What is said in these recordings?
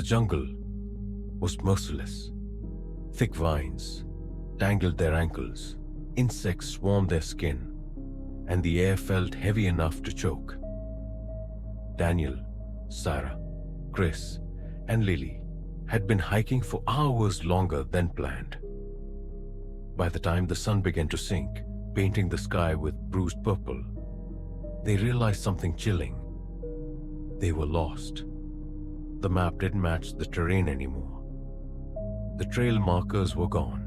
jungle was merciless. Thick vines tangled their ankles, insects swarmed their skin, and the air felt heavy enough to choke. Daniel, Sarah, Chris, and Lily had been hiking for hours longer than planned. By the time the sun began to sink, painting the sky with bruised purple, they realized something chilling. They were lost. The map didn't match the terrain anymore. The trail markers were gone.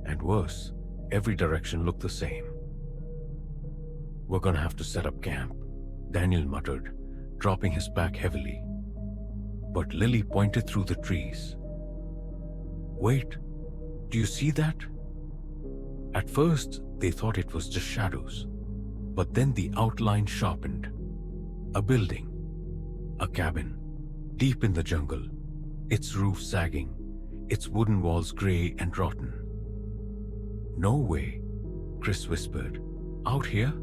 And worse, every direction looked the same. "We're gonna have to set up camp," Daniel muttered, dropping his pack heavily. But Lily pointed through the trees. "Wait, do you see that?" At first, they thought it was just shadows, but then the outline sharpened. A building, a cabin, deep in the jungle, its roof sagging, its wooden walls gray and rotten. "No way," Chris whispered. "Out here?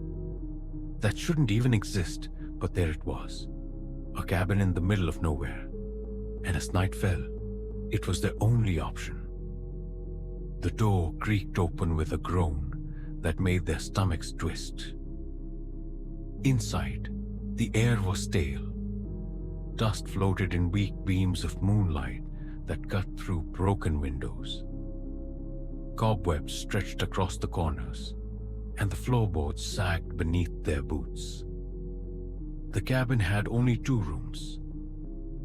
That shouldn't even exist," but there it was. A cabin in the middle of nowhere. And as night fell, it was their only option. The door creaked open with a groan that made their stomachs twist. Inside, the air was stale. Dust floated in weak beams of moonlight that cut through broken windows. Cobwebs stretched across the corners, and the floorboards sagged beneath their boots. The cabin had only 2 rooms.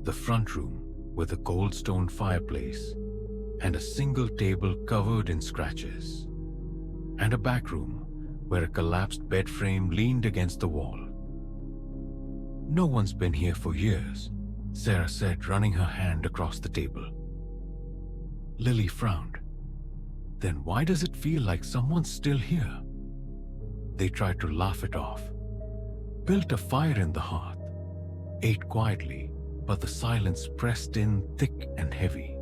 The front room with a cold stone fireplace and a single table covered in scratches, and a back room where a collapsed bed frame leaned against the wall. "No one's been here for years," Sarah said, running her hand across the table. Lily frowned. "Then why does it feel like someone's still here?" They tried to laugh it off, built a fire in the hearth, ate quietly, but the silence pressed in thick and heavy,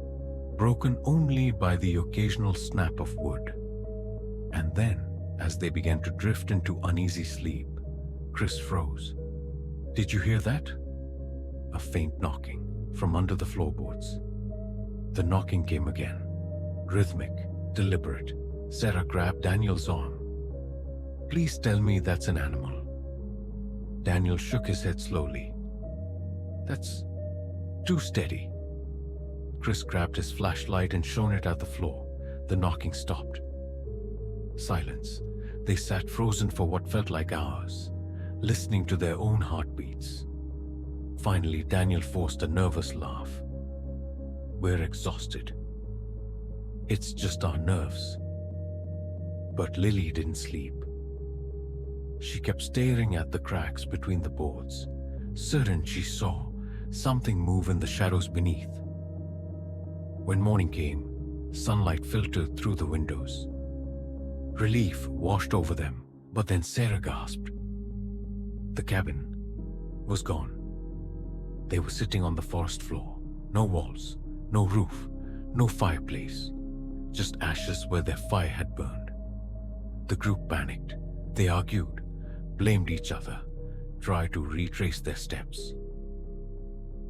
broken only by the occasional snap of wood. And then, as they began to drift into uneasy sleep, Chris froze. "Did you hear that?" A faint knocking from under the floorboards. The knocking came again, rhythmic, deliberate. Sarah grabbed Daniel's arm. "Please tell me that's an animal." Daniel shook his head slowly. "That's too steady." Chris grabbed his flashlight and shone it at the floor. The knocking stopped. Silence. They sat frozen for what felt like hours, listening to their own heartbeats. Finally, Daniel forced a nervous laugh. "We're exhausted. It's just our nerves." But Lily didn't sleep. She kept staring at the cracks between the boards, certain she saw something move in the shadows beneath. When morning came, sunlight filtered through the windows. Relief washed over them, but then Sarah gasped. The cabin was gone. They were sitting on the forest floor. No walls, no roof, no fireplace, just ashes where their fire had burned. The group panicked. They argued, blamed each other, tried to retrace their steps.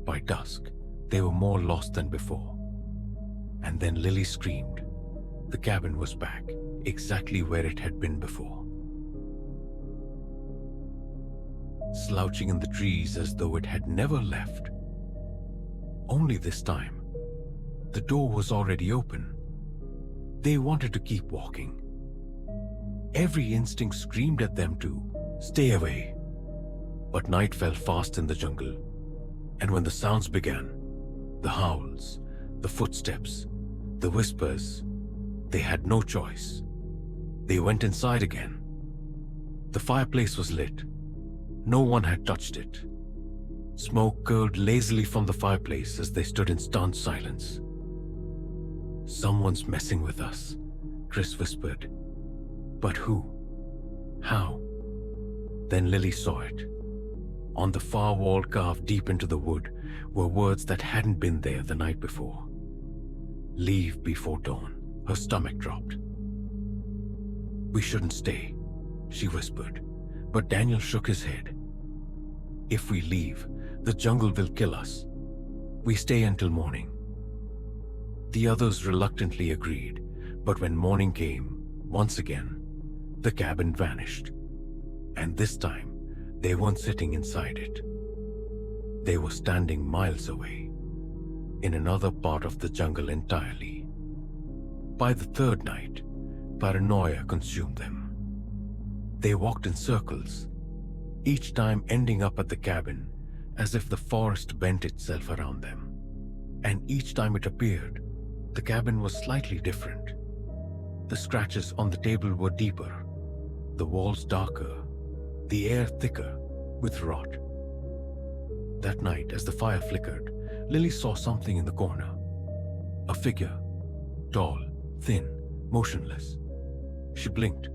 By dusk, they were more lost than before. And then Lily screamed. The cabin was back, exactly where it had been before. Slouching in the trees as though it had never left. Only this time, the door was already open. They wanted to keep walking. Every instinct screamed at them to stay away. But night fell fast in the jungle, and when the sounds began, the howls, the footsteps, the whispers, they had no choice. They went inside again. The fireplace was lit. No one had touched it. Smoke curled lazily from the fireplace as they stood in stunned silence. "Someone's messing with us," Chris whispered. "But who? How?" Then Lily saw it. On the far wall carved deep into the wood were words that hadn't been there the night before. "Leave before dawn." Her stomach dropped. "We shouldn't stay," she whispered, but Daniel shook his head. "If we leave, the jungle will kill us. "We stay until morning." The others reluctantly agreed, but when morning came, once again, the cabin vanished. And this time, they weren't sitting inside it. They were standing miles away, in another part of the jungle entirely. By the third night, paranoia consumed them. They walked in circles, each time ending up at the cabin as if the forest bent itself around them. And each time it appeared, the cabin was slightly different. The scratches on the table were deeper, the walls darker, the air thicker with rot. That night, as the fire flickered, Lily saw something in the corner. A figure, tall, thin, motionless. She blinked,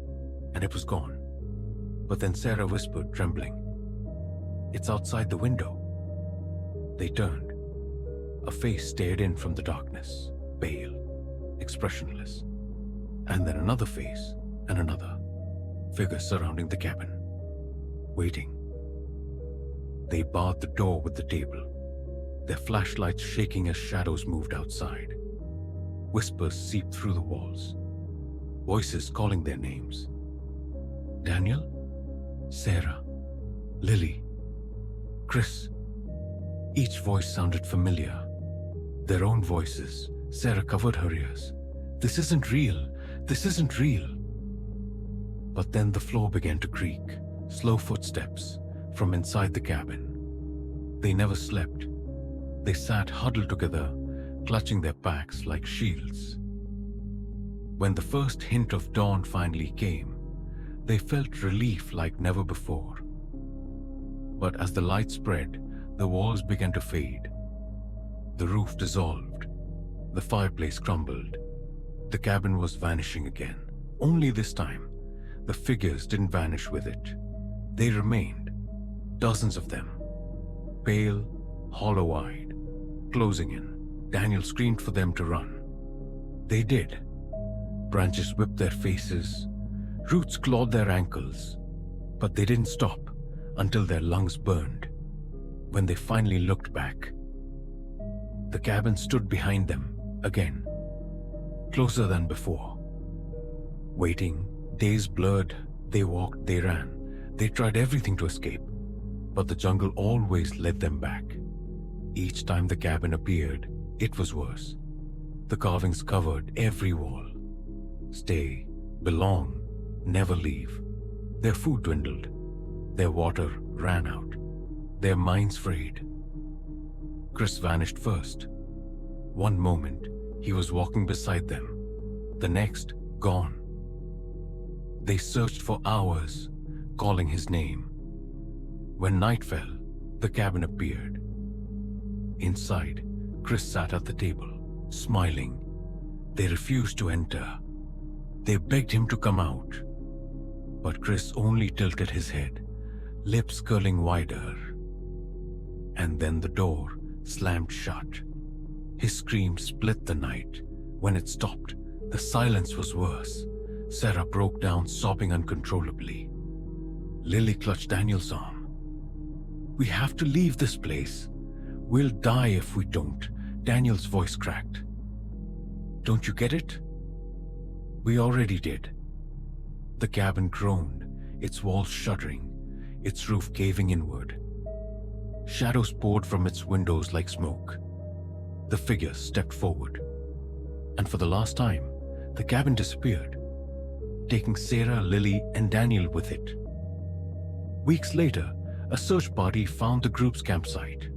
and it was gone. But then Sarah whispered, trembling, "It's outside the window." They turned. A face stared in from the darkness, pale, expressionless. And then another face, and another. Figures surrounding the cabin, waiting. They barred the door with the table, their flashlights shaking as shadows moved outside. Whispers seeped through the walls, voices calling their names. Daniel, Sarah, Lily, Chris. Each voice sounded familiar. Their own voices. Sarah covered her ears. "This isn't real. This isn't real." But then the floor began to creak, slow footsteps from inside the cabin. They never slept. They sat huddled together, clutching their packs like shields. When the first hint of dawn finally came, they felt relief like never before. But as the light spread, the walls began to fade. The roof dissolved. The fireplace crumbled. The cabin was vanishing again. Only this time, the figures didn't vanish with it. They remained, dozens of them, pale, hollow-eyed, closing in. Daniel screamed for them to run. They did. Branches whipped their faces, roots clawed their ankles, but they didn't stop until their lungs burned. When they finally looked back, the cabin stood behind them again, closer than before. Waiting, days blurred, they walked, they ran, they tried everything to escape, but the jungle always led them back. Each time the cabin appeared, it was worse. The carvings covered every wall. Stay, belong, never leave. Their food dwindled. Their water ran out. Their minds frayed. Chris vanished first. One moment, he was walking beside them. The next, gone. They searched for hours, calling his name. When night fell, the cabin appeared. Inside, Chris sat at the table, smiling. They refused to enter. They begged him to come out. But Chris only tilted his head, lips curling wider. And then the door slammed shut. His scream split the night. When it stopped, the silence was worse. Sarah broke down, sobbing uncontrollably. Lily clutched Daniel's arm. "We have to leave this place. We'll die if we don't." Daniel's voice cracked. "Don't you get it? We already did." The cabin groaned, its walls shuddering, its roof caving inward. Shadows poured from its windows like smoke. The figures stepped forward. And for the last time, the cabin disappeared, taking Sarah, Lily, and Daniel with it. Weeks later, a search party found the group's campsite.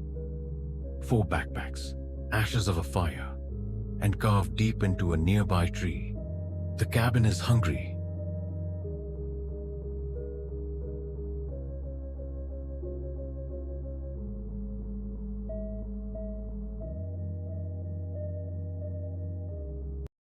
4 backpacks, ashes of a fire, and carved deep into a nearby tree. The cabin is hungry,